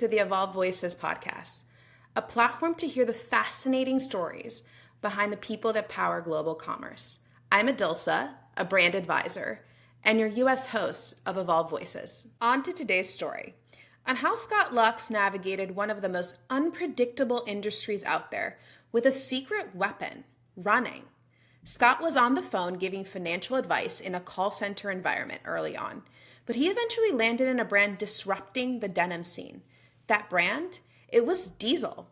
to the Evolve Voices podcast, a platform to hear the fascinating stories behind the people that power global commerce. I'm Edilsa, a brand advisor, and your U.S. host of Evolve Voices. On to today's story on how Scott Lux navigated one of the most unpredictable industries out there with a secret weapon, running. Scott was on the phone giving financial advice in a call center environment early on, but he eventually landed in a brand disrupting the denim scene. That brand? It was Diesel.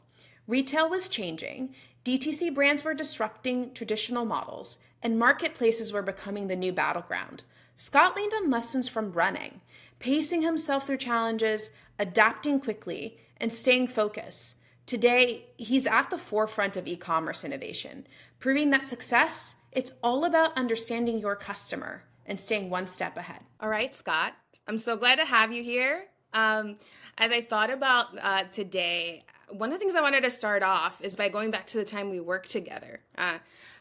Retail was changing, DTC brands were disrupting traditional models, and marketplaces were becoming the new battleground. Scott leaned on lessons from running, pacing himself through challenges, adapting quickly, and staying focused. Today, he's at the forefront of e-commerce innovation, proving that success, it's all about understanding your customer and staying one step ahead. All right, Scott, I'm so glad to have you here. As I thought about today, one of the things I wanted to start off is by going back to the time we worked together.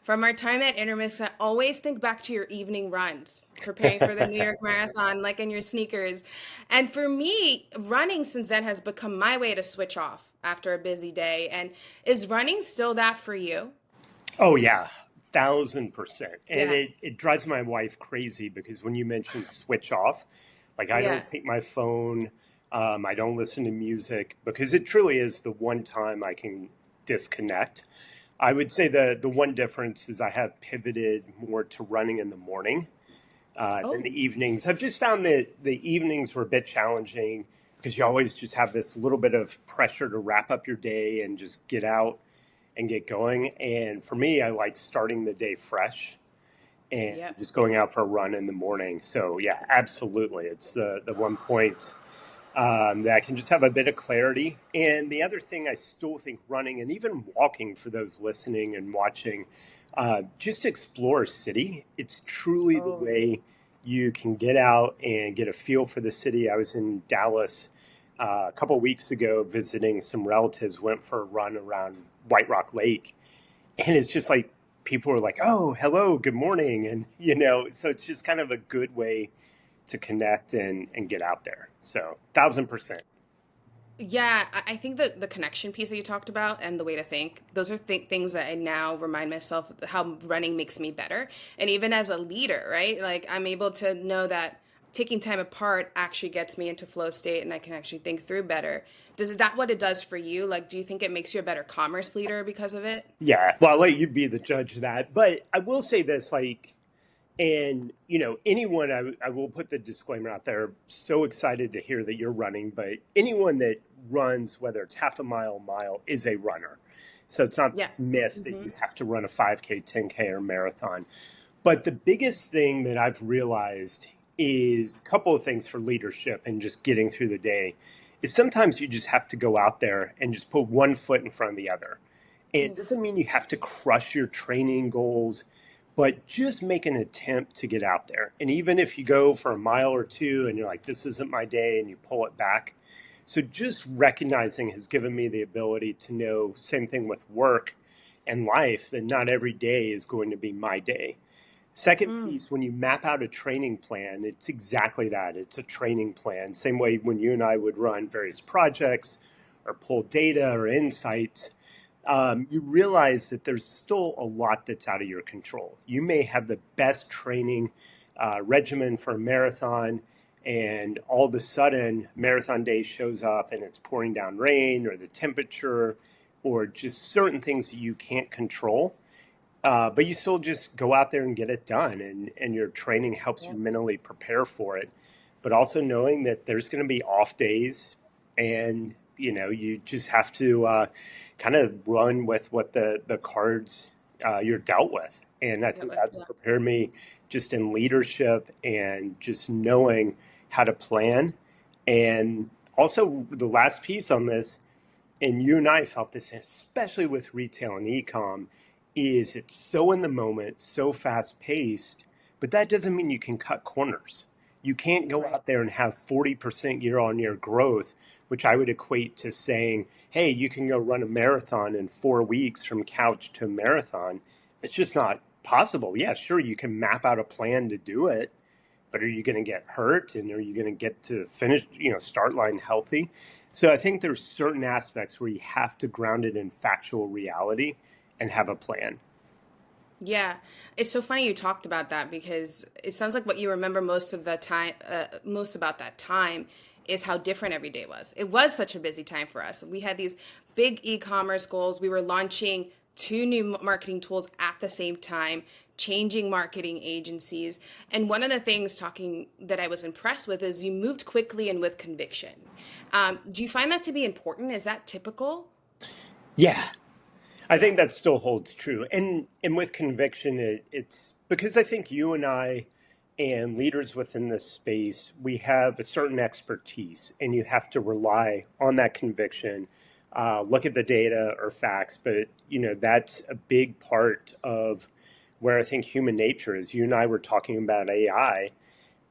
From our time at Intermix, I always think back to your evening runs, preparing for the New York Marathon, like in your sneakers. And for me, running since then has become my way to switch off after a busy day. And is running still that for you? Oh, yeah, 1,000%. And Yeah. it drives my wife crazy because when you mention switch off, like I Yeah. don't take my phone, I don't listen to music because it truly is the one time I can disconnect. I would say the one difference is I have pivoted more to running in the morning than Oh, the evenings. I've just found that the evenings were a bit challenging because you always just have this little bit of pressure to wrap up your day and just get out and get going. And for me, I like starting the day fresh and yep. just going out for a run in the morning. So yeah, absolutely. It's the one point that I can just have a bit of clarity. And the other thing I still think running and even walking for those listening and watching, just explore a city. It's truly the Oh, way you can get out and get a feel for the city. I was in Dallas a couple of weeks ago visiting some relatives, went for a run around White Rock Lake. And it's just like people are like, oh, hello, good morning. And, so it's just kind of a good way to connect and get out there. So 1,000%. yeah. I think that the connection piece that you talked about and the way to think, those are things that I now remind myself of how running makes me better. And even as a leader, right? Like I'm able to know that taking time apart actually gets me into flow state and I can actually think through better. Is that what it does for you? Like, do you think it makes you a better commerce leader because of it? Yeah, well, I'll let you be the judge of that. But I will say this, like, and, anyone, I will put the disclaimer out there, so excited to hear that you're running, but anyone that runs, whether it's half a mile, is a runner. So it's not Yeah. this myth that Hmm. you have to run a 5K, 10K, or marathon. But the biggest thing that I've realized is a couple of things for leadership and just getting through the day is sometimes you just have to go out there and just put one foot in front of the other. And it doesn't mean you have to crush your training goals, but just make an attempt to get out there. And even if you go for a mile or two and you're like, this isn't my day, and you pull it back. So just recognizing has given me the ability to know, same thing with work and life, that not every day is going to be my day. Second Mm. piece, when you map out a training plan, it's exactly that. It's a training plan. Same way when you and I would run various projects or pull data or insights, you realize that there's still a lot that's out of your control. You may have the best training regimen for a marathon, and all of a sudden, marathon day shows up and it's pouring down rain or the temperature or just certain things that you can't control. But you still just go out there and get it done, and your training helps you Yep. mentally prepare for it. But also knowing that there's going to be off days, and you just have to kind of run with what the cards you're dealt with. And I Yeah, think that's yeah. prepared me just in leadership and just knowing how to plan. And also the last piece on this, and you and I felt this, especially with retail and e-com, is it's so in the moment, so fast paced, but that doesn't mean you can cut corners. You can't go Right. out there and have 40% year on year growth, which I would equate to saying, hey, you can go run a marathon in 4 weeks from couch to marathon. It's just not possible. Yeah, sure, you can map out a plan to do it, but are you going to get hurt and are you going to get to finish, start line healthy? So I think there's certain aspects where you have to ground it in factual reality and have a plan. Yeah, it's so funny you talked about that because it sounds like what you remember most of the time, most about that time is how different every day was. It was such a busy time for us. We had these big e-commerce goals. We were launching two new marketing tools at the same time, changing marketing agencies. And one of the things talking that I was impressed with is you moved quickly and with conviction. Do you find that to be important? Is that typical? Yeah, I Yeah. think that still holds true. And with conviction, it's because I think you and I and leaders within this space, we have a certain expertise, and you have to rely on that conviction. Look at the data or facts, but that's a big part of where I think human nature is. You and I were talking about AI,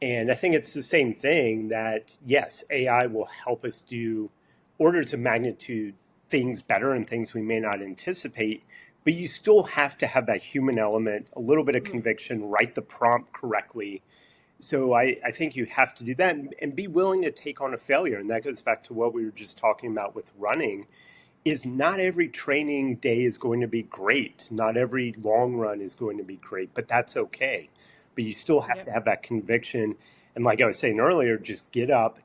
and I think it's the same thing that, yes, AI will help us do orders of magnitude things better and things we may not anticipate, but you still have to have that human element, a little bit of Mhm. conviction, write the prompt correctly. So I think you have to do that and be willing to take on a failure. And that goes back to what we were just talking about with running is not every training day is going to be great. Not every long run is going to be great, but that's okay. But you still have to Yep. have that conviction. And like I was saying earlier, just get up,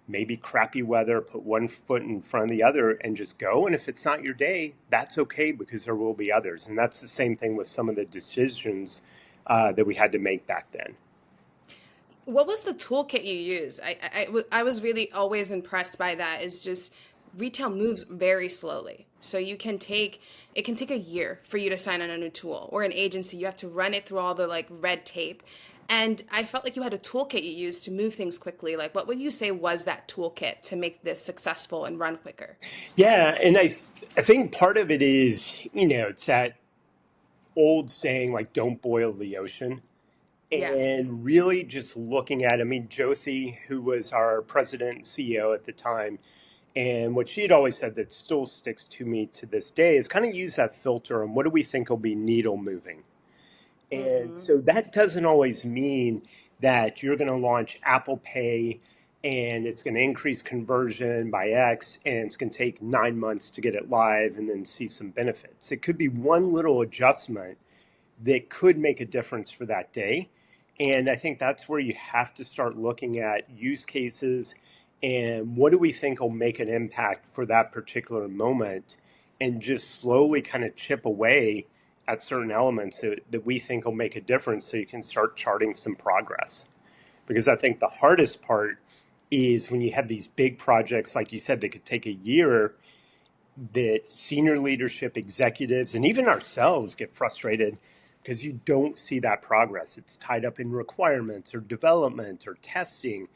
maybe crappy weather, put one foot in front of the other and just go. And if it's not your day, that's okay because there will be others. And that's the same thing with some of the decisions that we had to make back then. What was the toolkit you used? I was really always impressed by that. Is just retail moves very slowly. So it can take a year for you to sign on a new tool or an agency. You have to run it through all the like red tape. And I felt like you had a toolkit you used to move things quickly. Like what would you say was that toolkit to make this successful and run quicker? Yeah. And I think part of it is, it's that old saying, like, don't boil the ocean. Yeah. And really just looking at, I mean, Jyothi, who was our president and CEO at the time, and what she had always said that still sticks to me to this day is kind of use that filter on what do we think will be needle moving. And Hmm. so that doesn't always mean that you're going to launch Apple Pay and it's going to increase conversion by X and it's going to take 9 months to get it live and then see some benefits. It could be one little adjustment that could make a difference for that day. And I think that's where you have to start looking at use cases and what do we think will make an impact for that particular moment and just slowly kind of chip away at certain elements that we think will make a difference so you can start charting some progress. Because I think the hardest part is when you have these big projects, like you said, that could take a year, that senior leadership executives and even ourselves get frustrated because you don't see that progress. It's tied up in requirements or development or testing.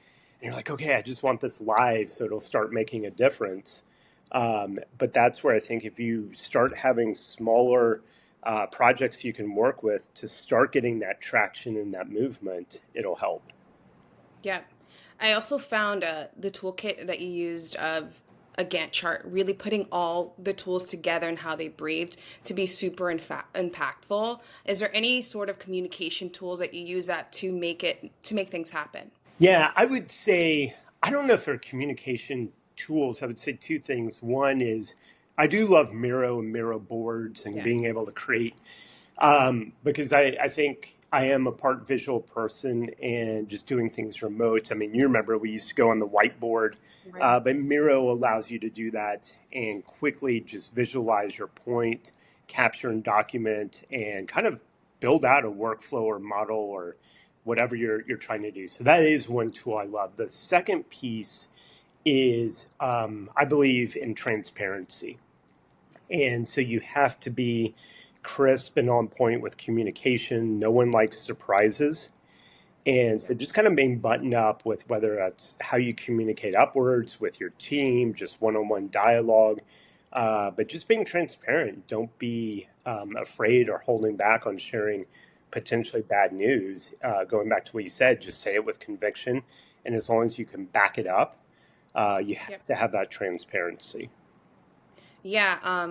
And you're like, okay, I just want this live so it'll start making a difference. But that's where I think if you start having smaller projects you can work with to start getting that traction and that movement, it'll help. Yeah. I also found the toolkit that you used of a Gantt chart, really putting all the tools together and how they breathed to be super impactful. Is there any sort of communication tools that you use that to make things happen? Yeah, I would say, I don't know if they're communication tools. I would say two things. One is I do love Miro and Miro boards and Yeah. being able to create, because I think I am a part visual person and just doing things remote. I mean, you remember we used to go on the whiteboard, Right. but Miro allows you to do that and quickly just visualize your point, capture and document, and kind of build out a workflow or model or whatever you're trying to do. So that is one tool I love. The second piece is I believe in transparency. And so you have to be crisp and on point with communication. No one likes surprises. And Yeah. so just kind of being buttoned up with whether that's how you communicate upwards with your team, just one on one dialogue, but just being transparent. Don't be afraid or holding back on sharing potentially bad news. Going back to what you said, just say it with conviction. And as long as you can back it up, you Yep. have to have that transparency. Yeah.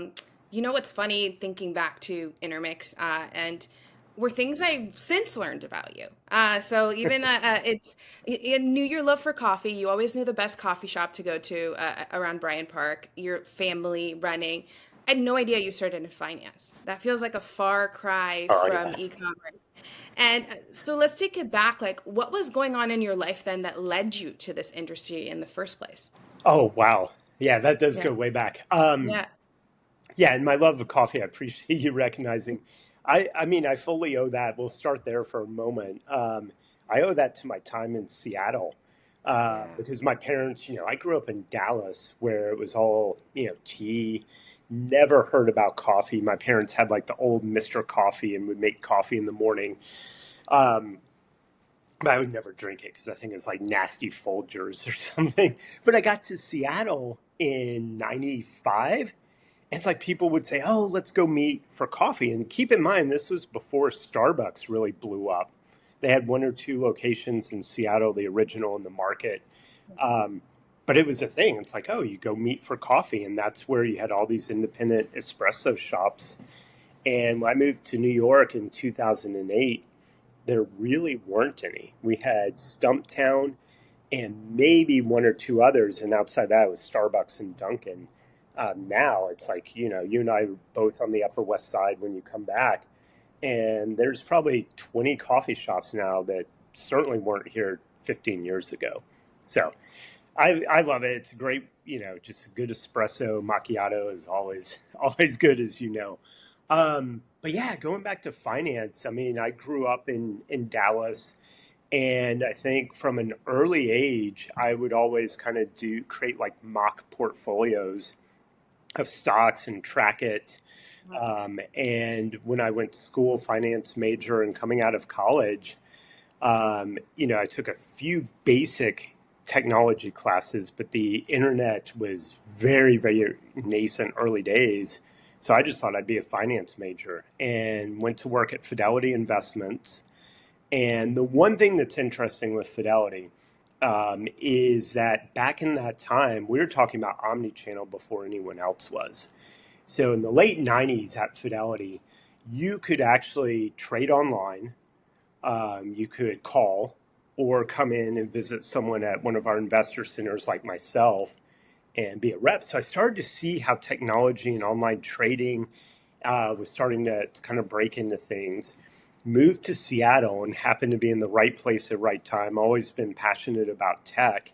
You know what's funny thinking back to Intermix and were things I've since learned about you. So even I knew your love for coffee. You always knew the best coffee shop to go to around Bryant Park. Your family running. I had no idea you started in finance. That feels like a far cry Oh from yeah. e-commerce. And so let's take it back. Like, what was going on in your life then that led you to this industry in the first place? Oh wow. Yeah, that does Yeah. go way back. Yeah. Yeah, and my love of coffee, I appreciate you recognizing. I mean, I fully owe that. We'll start there for a moment. I owe that to my time in Seattle Yeah. because my parents, I grew up in Dallas where it was all, tea. Never heard about coffee. My parents had like the old Mr. Coffee and would make coffee in the morning. Um, but I would never drink it because I think it's like nasty Folgers or something. But I got to Seattle in 95. It's like people would say, "Oh, let's go meet for coffee." And keep in mind, this was before Starbucks really blew up. They had one or two locations in Seattle, the original in the market. Um, but it was a thing. It's like, oh, you go meet for coffee. And that's where you had all these independent espresso shops. And when I moved to New York in 2008, there really weren't any. We had Stumptown and maybe one or two others. And outside that was Starbucks and Dunkin'. Now it's like, you and I are both on the Upper West Side when you come back. And there's probably 20 coffee shops now that certainly weren't here 15 years ago. So I love it. It's a great, just a good espresso macchiato is always always good, as you know. But yeah, going back to finance, I mean, I grew up in Dallas, and I think from an early age, I would always kind of do create like mock portfolios of stocks and track it. And when I went to school, finance major, and coming out of college, I took a few basic technology classes, but the internet was very, very nascent early days. So I just thought I'd be a finance major and went to work at Fidelity Investments. And the one thing that's interesting with Fidelity is that back in that time, we were talking about omni-channel before anyone else was. So in the late 90s at Fidelity, you could actually trade online. You could call or come in and visit someone at one of our investor centers like myself and be a rep. So I started to see how technology and online trading was starting to kind of break into things. Moved to Seattle and happened to be in the right place at right time. Always been passionate about tech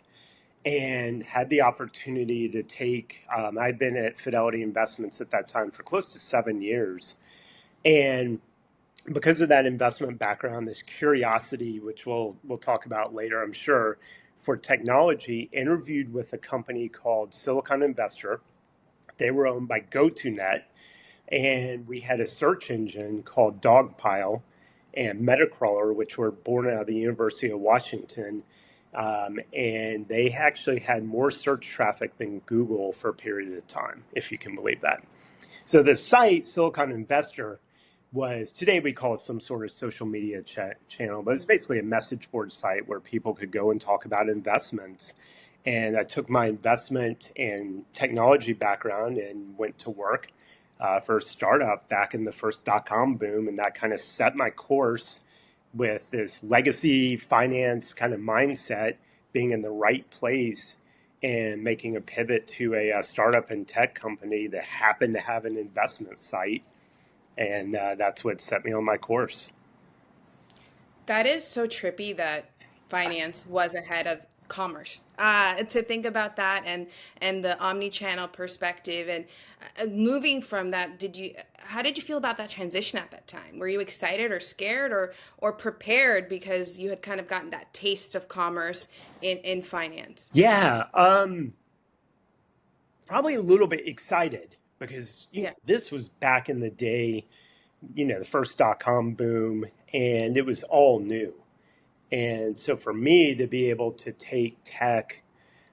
and had the opportunity to take, I'd been at Fidelity Investments at that time for close to 7 years. And because of that investment background, this curiosity, which we'll talk about later, I'm sure, for technology, interviewed with a company called Silicon Investor. They were owned by GoToNet, and we had a search engine called Dogpile and Metacrawler, which were born out of the University of Washington. And they actually had more search traffic than Google for a period of time, if you can believe that. So the site, Silicon Investor, was today we call it some sort of social media channel, but it's basically a message board site where people could go and talk about investments. And I took my investment and technology background and went to work for a startup back in the first dot-com boom, and that kind of set my course with this legacy finance kind of mindset, being in the right place and making a pivot to a startup and tech company that happened to have an investment site. And that's what set me on my course. That is so trippy that finance was ahead of commerce. To think about that and the omni-channel perspective and moving from that, how did you feel about that transition at that time? Were you excited or scared or prepared because you had kind of gotten that taste of commerce in finance? Yeah, probably a little bit excited because Yeah. this was back in the day, the first dot-com boom, and it was all new. And so for me to be able to take tech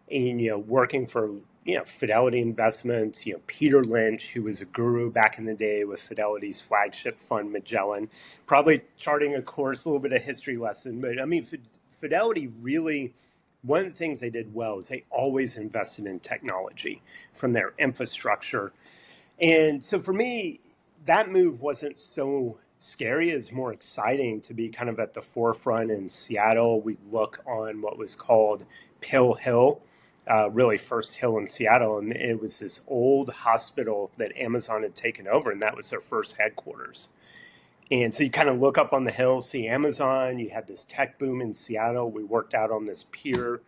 and, working for, Fidelity Investments, Peter Lynch, who was a guru back in the day with Fidelity's flagship fund, Magellan, probably charting a course, a little bit of history lesson. But I mean, Fidelity really, one of the things they did well is they always invested in technology from their infrastructure. And so for me, that move wasn't so scary. It was more exciting to be kind of at the forefront in Seattle. We look on what was called Pill Hill, really first hill in Seattle. And it was this old hospital that Amazon had taken over, and that was their first headquarters. And so you kind of look up on the hill, see Amazon. You had this tech boom in Seattle. We worked out on this pier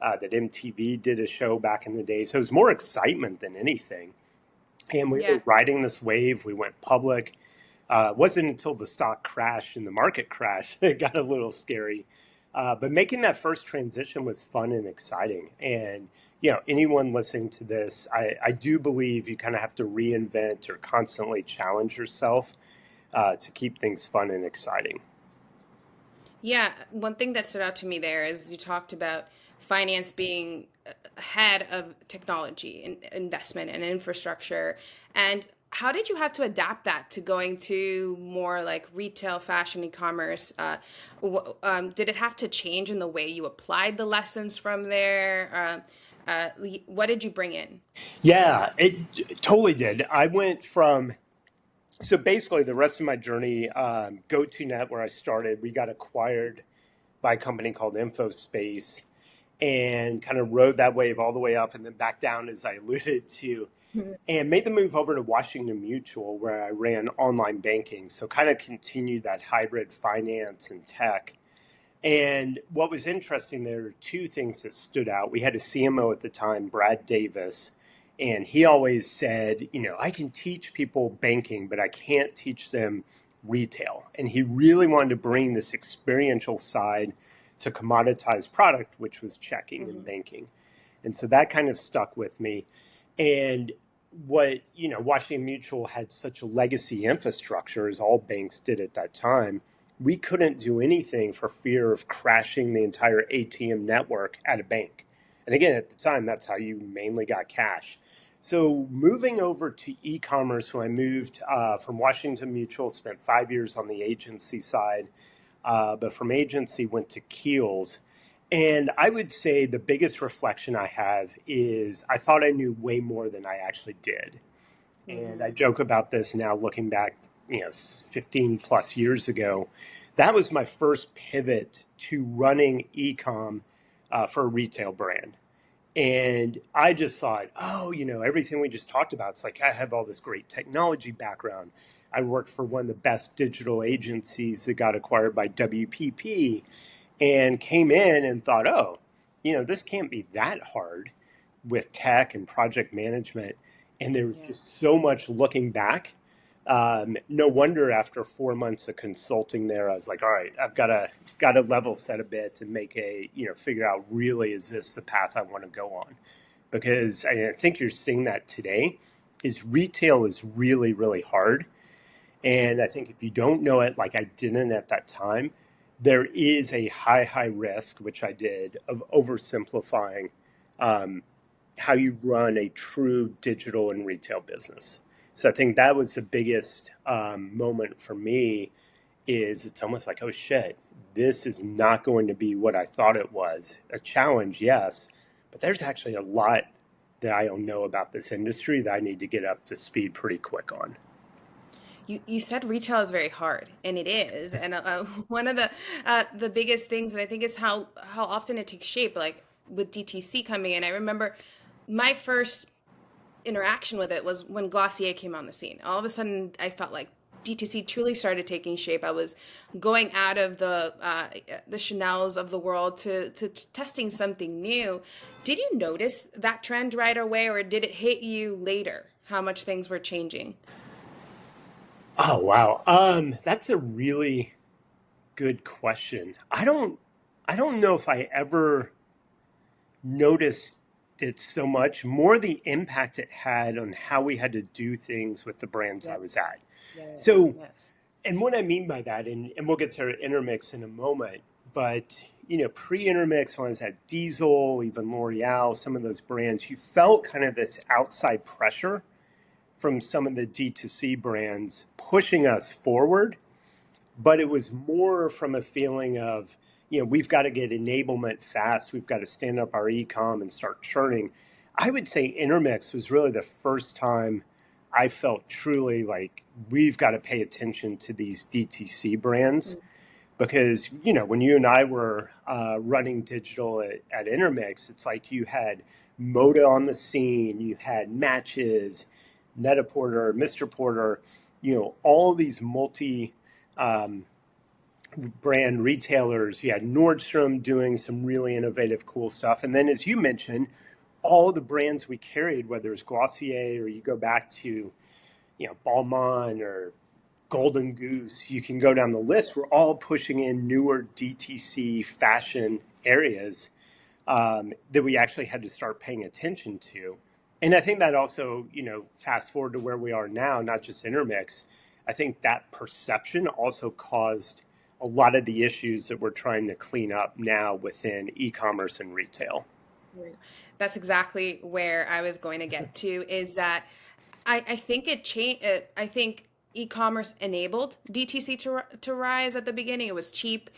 that MTV did a show back in the day. So it was more excitement than anything. And we Yeah. were riding this wave. We went public. It wasn't until the stock crashed and the market crashed that it got a little scary. But making that first transition was fun and exciting. And, anyone listening to this, I do believe you kind of have to reinvent or constantly challenge yourself to keep things fun and exciting. Yeah, one thing that stood out to me there is you talked about finance being ahead of technology and investment and infrastructure. And how did you have to adapt that to going to more like retail, fashion, e-commerce? Did it have to change in the way you applied the lessons from there? What did you bring in? Yeah, it totally did. I went from, so basically the rest of my journey, GoToNet, where I started, we got acquired by a company called InfoSpace and kind of rode that wave all the way up and then back down, as I alluded to, and made the move over to Washington Mutual, where I ran online banking. So kind of continued that hybrid finance and tech. And what was interesting, there are two things that stood out. We had a CMO at the time, Brad Davis, and he always said, I can teach people banking, but I can't teach them retail. And he really wanted to bring this experiential side to commoditized product, which was checking and banking. And so that kind of stuck with me. And Washington Mutual had such a legacy infrastructure, as all banks did at that time. We couldn't do anything for fear of crashing the entire ATM network at a bank. And again, at the time, that's how you mainly got cash. So moving over to e-commerce, when I moved from Washington Mutual, spent 5 years on the agency side, but from agency went to Keels. And I would say the biggest reflection I have is I thought I knew way more than I actually did. And I joke about this now looking back, 15 plus years ago. That was my first pivot to running e-com for a retail brand. And I just thought, everything we just talked about, it's like I have all this great technology background. I worked for one of the best digital agencies that got acquired by WPP and came in and thought, this can't be that hard with tech and project management. And there was just so much looking back. No wonder after 4 months of consulting there, I was like, all right, I've got to level set a bit and make figure out really, is this the path I want to go on? Because I think you're seeing that today is retail is really, really hard. And I think if you don't know it, like I didn't at that time, there is a high risk, which I did, of oversimplifying how you run a true digital and retail business. So I think that was the biggest moment for me is it's almost like, oh shit, this is not going to be what I thought it was. A challenge, yes, but there's actually a lot that I don't know about this industry that I need to get up to speed pretty quick on. You said retail is very hard, and it is. And one of the biggest things, and I think is how often it takes shape, like with DTC coming in. I remember my first interaction with it was when Glossier came on the scene. All of a sudden, I felt like DTC truly started taking shape. I was going out of the Chanels of the world to testing something new. Did you notice that trend right away, or did it hit you later? How much things were changing? Oh wow, that's a really good question. I don't know if I ever noticed it so much, more the impact it had on how we had to do things with the brands I Yeah. was at. Yes. So, Yes. and what I mean by that, and we'll get to Intermix in a moment, but pre-Intermix, when I was at Diesel, even L'Oreal, some of those brands, you felt kind of this outside pressure from some of the D2C brands pushing us forward, but it was more from a feeling of, we've got to get enablement fast. We've got to stand up our e-com and start churning. I would say Intermix was really the first time I felt truly like we've got to pay attention to these DTC brands because, when you and I were running digital at Intermix, it's like you had Moda on the scene, you had Matches, Net-a-Porter, Mr. Porter, all these multi brand retailers. You had Nordstrom doing some really innovative, cool stuff. And then, as you mentioned, all the brands we carried, whether it's Glossier or you go back to, Balmain or Golden Goose, you can go down the list. We're all pushing in newer DTC fashion areas that we actually had to start paying attention to. And I think that also, fast forward to where we are now, not just Intermix, I think that perception also caused a lot of the issues that we're trying to clean up now within e-commerce and retail. That's exactly where I was going to get to, is that I think it changed. I think e-commerce enabled DTC to rise at the beginning. It was cheap,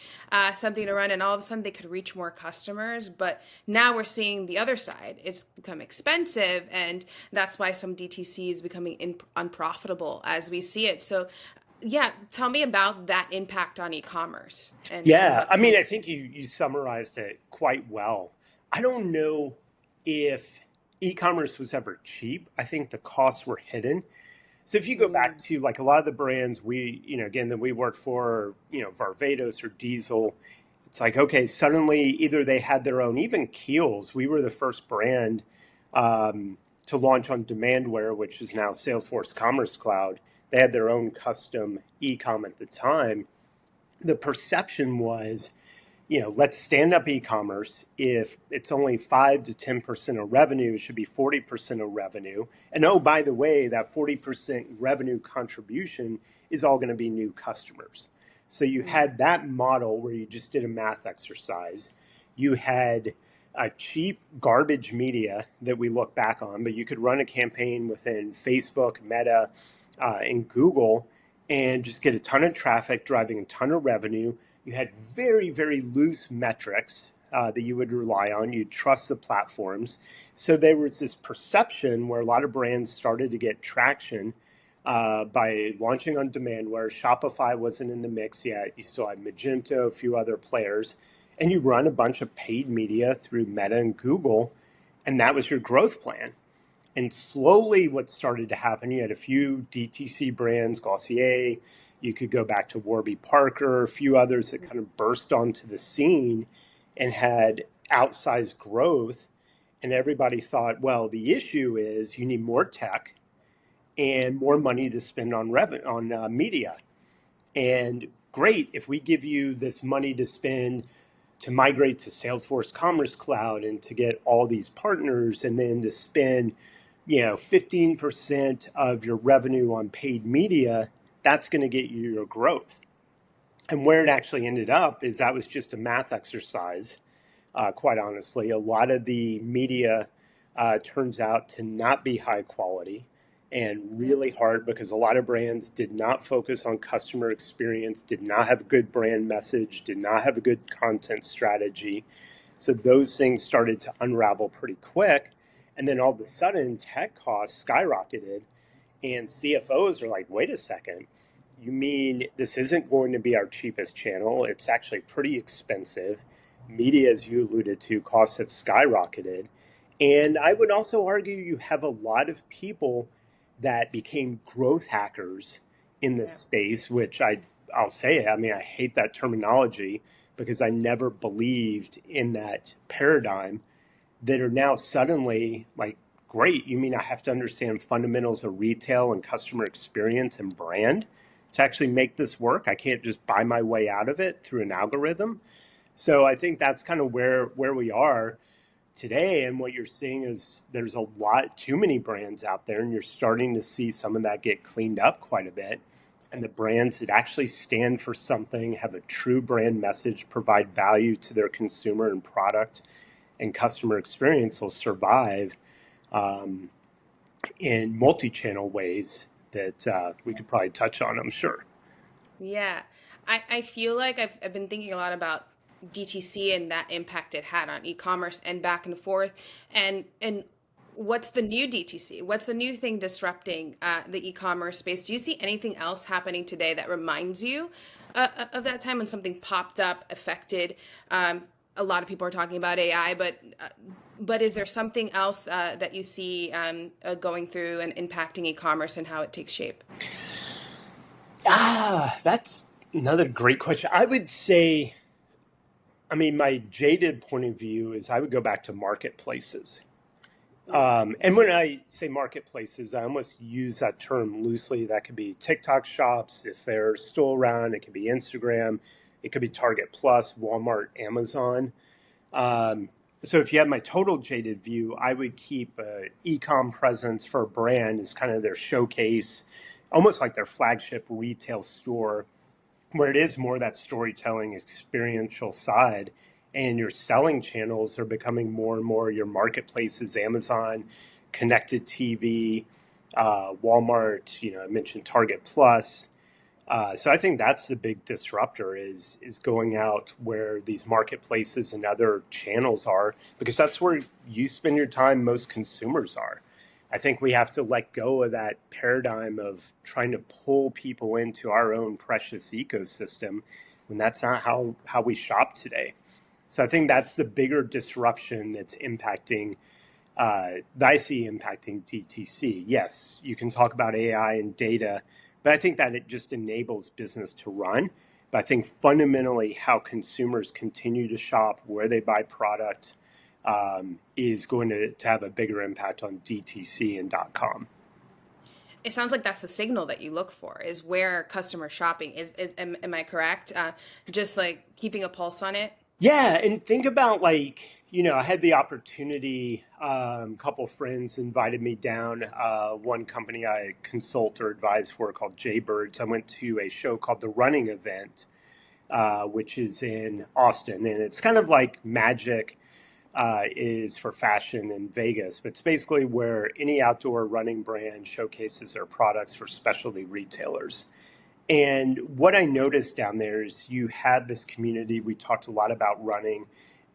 something to run, and all of a sudden they could reach more customers. But now we're seeing the other side. It's become expensive, and that's why some DTC is becoming unprofitable as we see it. So, yeah, tell me about that impact on e-commerce and Yeah, what. I mean, I think you summarized it quite well. I don't know if e-commerce was ever cheap. I think the costs were hidden. So if you go back to like a lot of the brands we, again, that we worked for, Varvatos or Diesel, it's like, okay, suddenly either they had their own, even Kiehl's, we were the first brand to launch on Demandware, which is now Salesforce Commerce Cloud. They had their own custom e-com at the time. The perception was, let's stand up e-commerce. If it's only 5 to 10% of revenue, it should be 40% of revenue. And oh, by the way, that 40% revenue contribution is all going to be new customers. So you had that model where you just did a math exercise. You had a cheap garbage media that we look back on, but you could run a campaign within Facebook, Meta, and Google and just get a ton of traffic, driving a ton of revenue. You had very, very loose metrics that you would rely on. You'd trust the platforms. So there was this perception where a lot of brands started to get traction by launching on Demandware. Shopify wasn't in the mix yet. You still had Magento, a few other players. And you run a bunch of paid media through Meta and Google, and that was your growth plan. And slowly what started to happen, you had a few DTC brands, Glossier, you could go back to Warby Parker, a few others that kind of burst onto the scene and had outsized growth. And everybody thought, well, the issue is you need more tech and more money to spend on media. And great, if we give you this money to spend to migrate to Salesforce Commerce Cloud and to get all these partners and then to spend 15% of your revenue on paid media, that's going to get you your growth. And where it actually ended up is that was just a math exercise, quite honestly. A lot of the media turns out to not be high quality and really hard because a lot of brands did not focus on customer experience, did not have a good brand message, did not have a good content strategy. So those things started to unravel pretty quick. And then all of a sudden, tech costs skyrocketed, and CFOs are like, wait a second, you mean this isn't going to be our cheapest channel? It's actually pretty expensive. Media, as you alluded to, costs have skyrocketed. And I would also argue you have a lot of people that became growth hackers in this space, which I'll say it. I mean, I hate that terminology because I never believed in that paradigm, that are now suddenly like, great, you mean I have to understand fundamentals of retail and customer experience and brand to actually make this work? I can't just buy my way out of it through an algorithm. So I think that's kind of where we are today. And what you're seeing is there's a lot too many brands out there, and you're starting to see some of that get cleaned up quite a bit. And the brands that actually stand for something, have a true brand message, provide value to their consumer and product and customer experience will survive in multi-channel ways that we could probably touch on, I'm sure. Yeah, I feel like I've been thinking a lot about DTC and that impact it had on e-commerce and back and forth. And what's the new DTC? What's the new thing disrupting the e-commerce space? Do you see anything else happening today that reminds you of that time when something popped up, affected? A lot of people are talking about AI, but is there something else that you see going through and impacting e-commerce and how it takes shape? That's another great question. I would say, I mean, my jaded point of view is I would go back to marketplaces. And when I say marketplaces, I almost use that term loosely. That could be TikTok shops, if they're still around. It could be Instagram. It could be Target Plus, Walmart, Amazon. So if you have my total jaded view, I would keep e-com presence for a brand as kind of their showcase, almost like their flagship retail store, where it is more that storytelling experiential side, and your selling channels are becoming more and more your marketplaces, Amazon, connected TV, Walmart, I mentioned Target Plus. So I think that's the big disruptor is going out where these marketplaces and other channels are, because that's where you spend your time, most consumers are. I think we have to let go of that paradigm of trying to pull people into our own precious ecosystem when that's not how we shop today. So I think that's the bigger disruption that's impacting, that I see impacting DTC. Yes, you can talk about AI and data, but I think that it just enables business to run. But I think fundamentally how consumers continue to shop, where they buy product, is going to have a bigger impact on DTC and .com. It sounds like that's the signal that you look for is where customer shopping is am I correct? Just like keeping a pulse on it. Yeah, and think about I had the opportunity, a couple friends invited me down, one company I consult or advise for called Jaybirds. I went to a show called The Running Event, which is in Austin, and it's kind of like Magic is for fashion in Vegas, but it's basically where any outdoor running brand showcases their products for specialty retailers. And what I noticed down there is you had this community. We talked a lot about running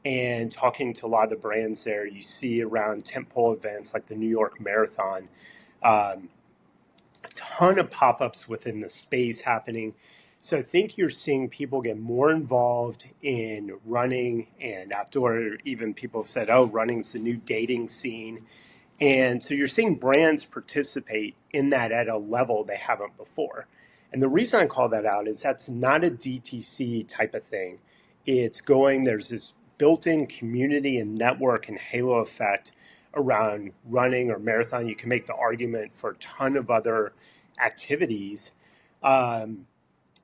and talking to a lot of the brands there. You see around tentpole events like the New York Marathon, a ton of pop-ups within the space happening. So I think you're seeing people get more involved in running and outdoor. Even people have said, oh, running's the new dating scene. And so you're seeing brands participate in that at a level they haven't before. And the reason I call that out is that's not a DTC type of thing. There's this built-in community and network and halo effect around running or marathon. You can make the argument for a ton of other activities.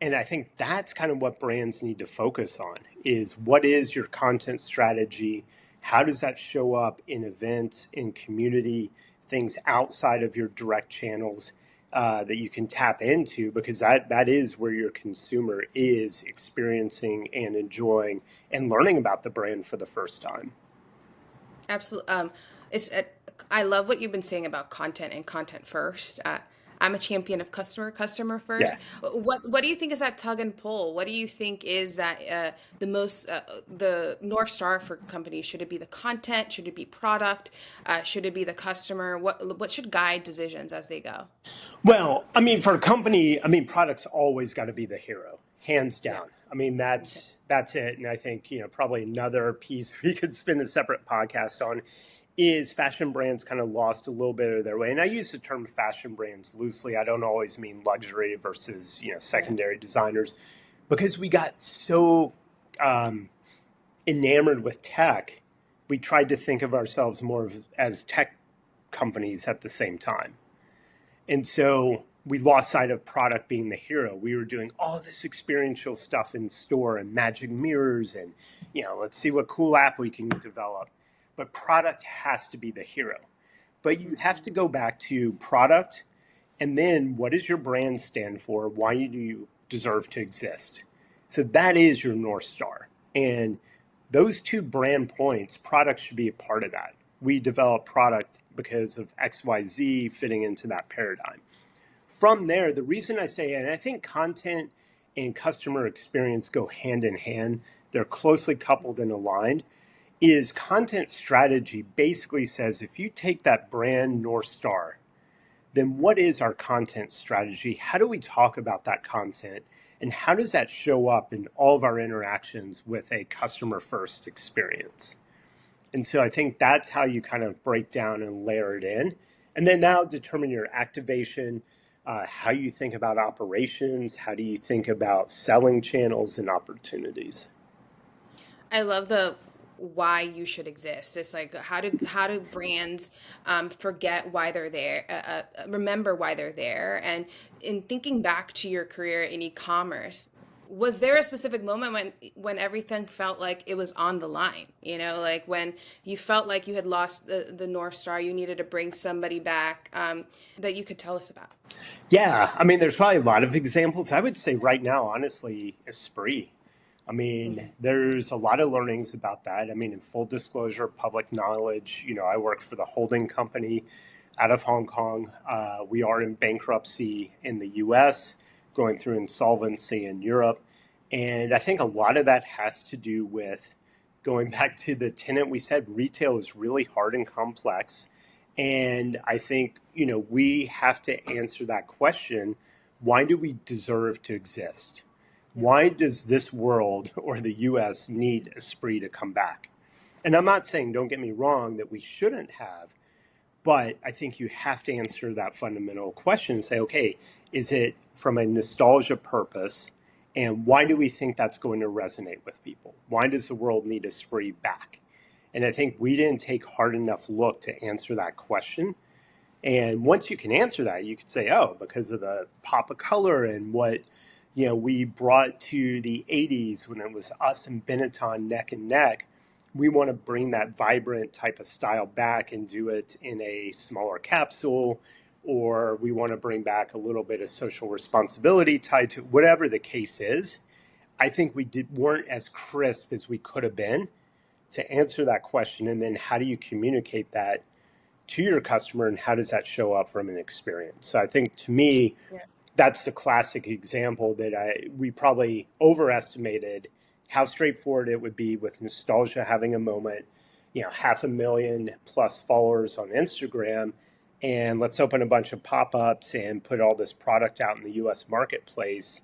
And I think that's kind of what brands need to focus on is what is your content strategy? How does that show up in events, in community, things outside of your direct channels that you can tap into? Because that is where your consumer is experiencing and enjoying and learning about the brand for the first time. Absolutely. I love what you've been saying about content and content first. I'm a champion of customer Yeah. first. What do you think is that tug and pull? What do you think is that the North Star for companies? Should it be the content? Should it be product? Should it be the customer? What should guide decisions as they go? Well, I mean, for a company, product's always got to be the hero, hands Yeah. down. I mean, Okay. that's it. And I think, probably another piece we could spend a separate podcast on is fashion brands kind of lost a little bit of their way. And I use the term fashion brands loosely. I don't always mean luxury versus, Yeah. secondary designers, because we got so enamored with tech. We tried to think of ourselves more as tech companies at the same time. And so we lost sight of product being the hero. We were doing all this experiential stuff in store and magic mirrors and, let's see what cool app we can develop. But product has to be the hero. But you have to go back to product and then what does your brand stand for? Why do you deserve to exist? So that is your North Star. And those two brand points, product should be a part of that. We develop product because of XYZ fitting into that paradigm. From there, the reason I say, and I think content and customer experience go hand in hand, they're closely coupled and aligned, is content strategy basically says if you take that brand North Star, then what is our content strategy? How do we talk about that content? And how does that show up in all of our interactions with a customer first experience? And so I think that's how you kind of break down and layer it in. And then now determine your activation, how you think about operations, how do you think about selling channels and opportunities. I love the why you should exist. It's like how do brands forget why they're there, remember why they're there, and in thinking back to your career in e-commerce, was there a specific moment when everything felt like it was on the line? You know, like when you felt like you had lost the North Star, you needed to bring somebody back that you could tell us about. Yeah, I mean, there's probably a lot of examples. I would say right now, honestly, Esprit. I mean, there's a lot of learnings about that. I mean, in full disclosure, public knowledge, I work for the holding company out of Hong Kong. We are in bankruptcy in the US, going through insolvency in Europe. And I think a lot of that has to do with going back to the tenant we said, retail is really hard and complex. And I think, we have to answer that question. Why do we deserve to exist? Why does this world or the US need Esprit to come back? And I'm not saying, don't get me wrong, that we shouldn't have, but I think you have to answer that fundamental question and say, okay, is it from a nostalgia purpose? And why do we think that's going to resonate with people? Why does the world need Esprit back? And I think we didn't take hard enough look to answer that question. And once you can answer that, you could say, oh, because of the pop of color and what we brought to the 80s when it was us and Benetton neck and neck, we want to bring that vibrant type of style back and do it in a smaller capsule, or we want to bring back a little bit of social responsibility tied to whatever the case is. I think weren't as crisp as we could have been to answer that question. And then how do you communicate that to your customer and how does that show up from an experience? So I think to me, that's the classic example that we probably overestimated how straightforward it would be with nostalgia having a moment, 500,000 plus followers on Instagram, and let's open a bunch of pop-ups and put all this product out in the US marketplace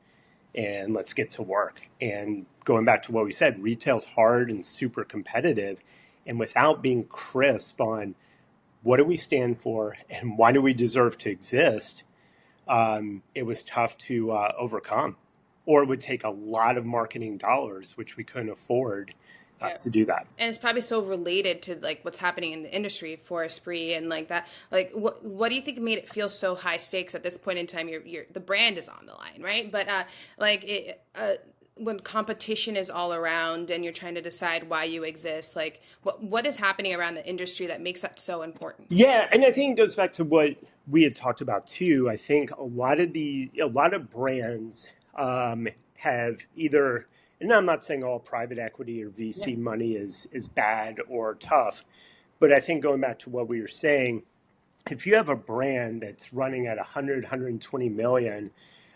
and let's get to work. And going back to what we said, retail's hard and super competitive, and without being crisp on what do we stand for and why do we deserve to exist, it was tough to overcome, or it would take a lot of marketing dollars, which we couldn't afford to do that. And it's probably so related to like what's happening in the industry for Esprit and like that. Like, what do you think made it feel so high stakes at this point in time? The brand is on the line, right? But when competition is all around and you're trying to decide why you exist, like what is happening around the industry that makes that so important? Yeah, and I think it goes back to what we had talked about too. I think a lot of brands have either, and I'm not saying all private equity or VC money is bad or tough, but I think going back to what we were saying, if you have a brand that's running at 100, 120 million,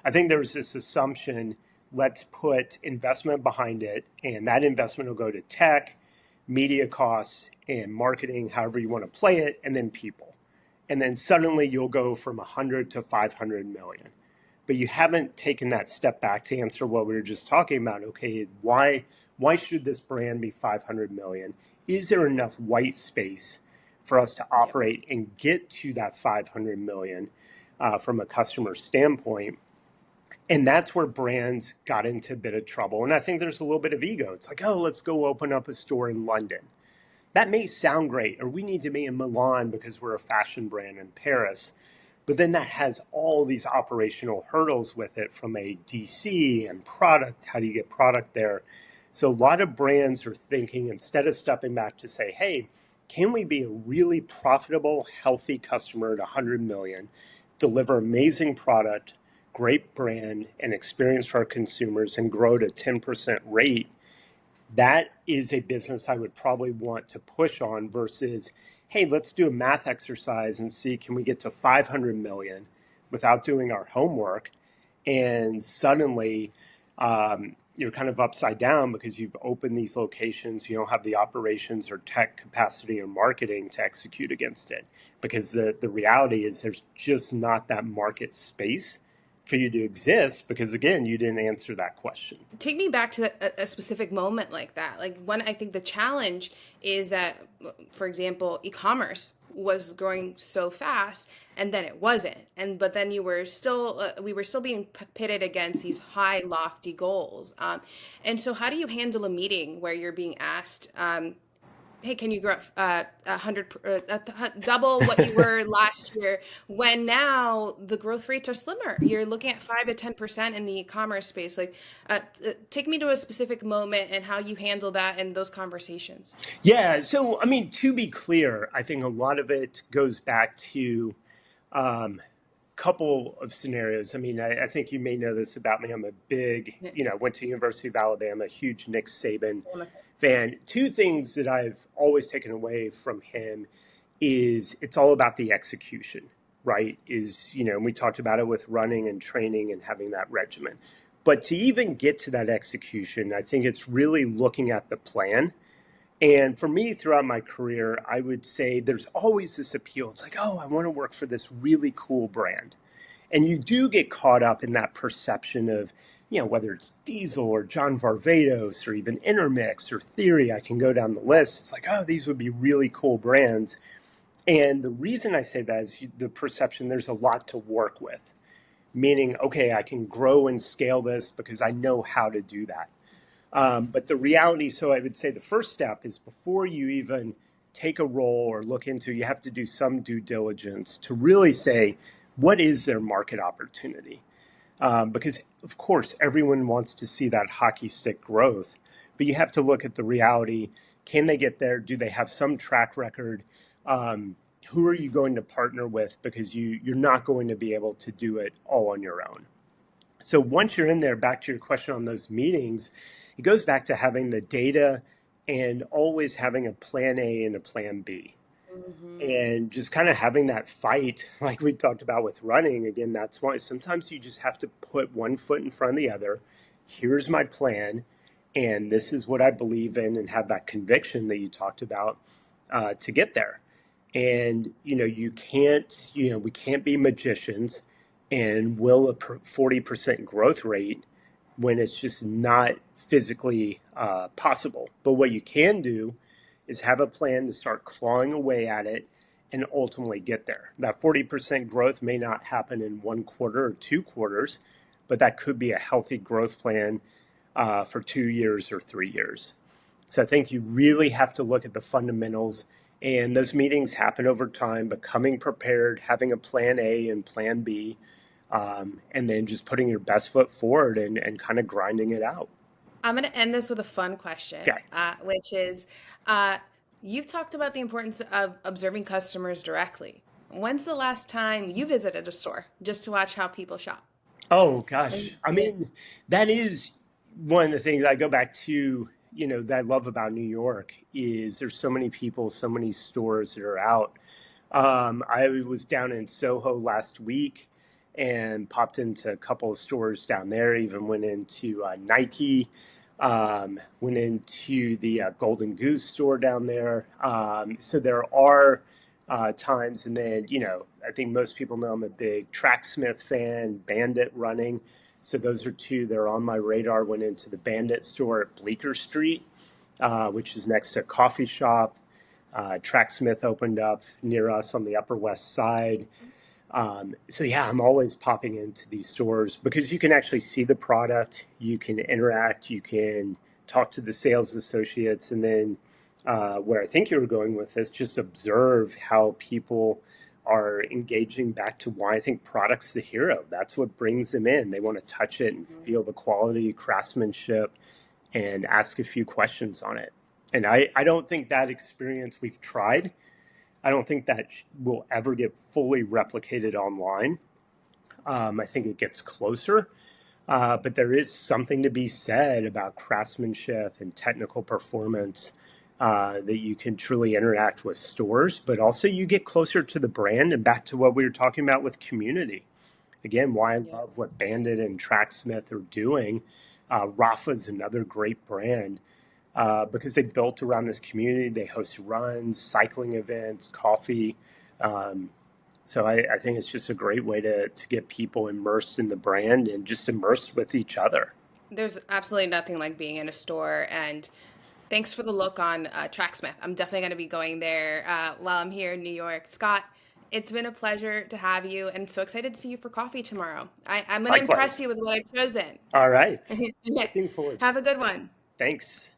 I think there's this assumption, let's put investment behind it, and that investment will go to tech, media costs, and marketing, however you want to play it, and then people. And then suddenly you'll go from 100 to 500 million. But you haven't taken that step back to answer what we were just talking about. Okay, why should this brand be 500 million? Is there enough white space for us to operate and get to that 500 million from a customer standpoint? And that's where brands got into a bit of trouble. And I think there's a little bit of ego. It's like, oh, let's go open up a store in London. That may sound great, or we need to be in Milan because we're a fashion brand in Paris. But then that has all these operational hurdles with it from a DC and product. How do you get product there? So a lot of brands are thinking, instead of stepping back to say, hey, can we be a really profitable, healthy customer at 100 million, deliver amazing product, great brand and experience for our consumers, and grow at a 10% rate? That is a business I would probably want to push on versus, hey, let's do a math exercise and see, can we get to 500 million without doing our homework? And suddenly you're kind of upside down because you've opened these locations. You don't have the operations or tech capacity or marketing to execute against it, because the reality is there's just not that market space for you to exist, because again, you didn't answer that question. Take me back to a specific moment like that. Like, when I think the challenge is that, for example, e-commerce was growing so fast and then it wasn't, but then you were still we were still being pitted against these high lofty goals, and so how do you handle a meeting where you're being asked, hey, can you grow 100, double what you were last year, when now the growth rates are slimmer? You're looking at 5 to 10% in the e-commerce space. Like, take me to a specific moment and how you handle that in those conversations. Yeah. So, I mean, to be clear, I think a lot of it goes back to couple of scenarios. I mean, I think you may know this about me. I'm a big, went to University of Alabama, huge Nick Saban fan. Two things that I've always taken away from him is it's all about the execution, right? We talked about it with running and training and having that regimen. But to even get to that execution, I think it's really looking at the plan. And for me, throughout my career, I would say there's always this appeal. It's like, oh, I want to work for this really cool brand. And you do get caught up in that perception of, whether it's Diesel or John Varvatos or even Intermix or Theory, I can go down the list. It's like, oh, these would be really cool brands. And the reason I say that is the perception there's a lot to work with, meaning, okay, I can grow and scale this because I know how to do that. But the reality, so I would say the first step is before you even take a role or look into, you have to do some due diligence to really say, what is their market opportunity? Because, of course, everyone wants to see that hockey stick growth, but you have to look at the reality. Can they get there? Do they have some track record? Who are you going to partner with? Because you're not going to be able to do it all on your own. So once you're in there, back to your question on those meetings, it goes back to having the data and always having a plan A and a plan B. Mm-hmm. And just kind of having that fight, like we talked about with running. Again, that's why sometimes you just have to put one foot in front of the other. Here's my plan, and this is what I believe in, and have that conviction that you talked about to get there. And, you can't, we can't be magicians and will a 40% growth rate when it's just not physically possible. But what you can do is have a plan to start clawing away at it and ultimately get there. That 40% growth may not happen in 1 quarter or 2 quarters, but that could be a healthy growth plan for 2 years or 3 years. So I think you really have to look at the fundamentals, and those meetings happen over time, becoming prepared, having a plan A and plan B, and then just putting your best foot forward and kind of grinding it out. I'm going to end this with a fun question, Okay. Which is, you've talked about the importance of observing customers directly. When's the last time you visited a store just to watch how people shop? Oh, gosh. I mean, that is one of the things I go back to, that I love about New York is there's so many people, so many stores that are out. I was down in Soho last week and popped into a couple of stores down there, even went into Nike, went into the Golden Goose store down there. So there are times, and then, I think most people know I'm a big Tracksmith fan, Bandit running. So those are two that are on my radar. Went into the Bandit store at Bleecker Street, which is next to a coffee shop. Tracksmith opened up near us on the Upper West Side. So yeah, I'm always popping into these stores because you can actually see the product, you can interact, you can talk to the sales associates, and then where I think you were going with this, just observe how people are engaging back to why I think product's the hero. That's what brings them in. They want to touch it and feel the quality, craftsmanship, and ask a few questions on it. And I don't think that experience we've tried, I don't think that will ever get fully replicated online. I think it gets closer, but there is something to be said about craftsmanship and technical performance that you can truly interact with stores, but also you get closer to the brand and back to what we were talking about with community. Again, why I love what Bandit and Tracksmith are doing Rafa's another great brand because they built around this community. They host runs, cycling events, coffee. So I think it's just a great way to get people immersed in the brand and just immersed with each other. There's absolutely nothing like being in a store. And thanks for the look on Tracksmith. I'm definitely going to be going there while I'm here in New York. Scott, it's been a pleasure to have you, and so excited to see you for coffee tomorrow. I'm going to impress Likewise. you with what I've chosen. All right. Looking forward. Have a good one. Thanks.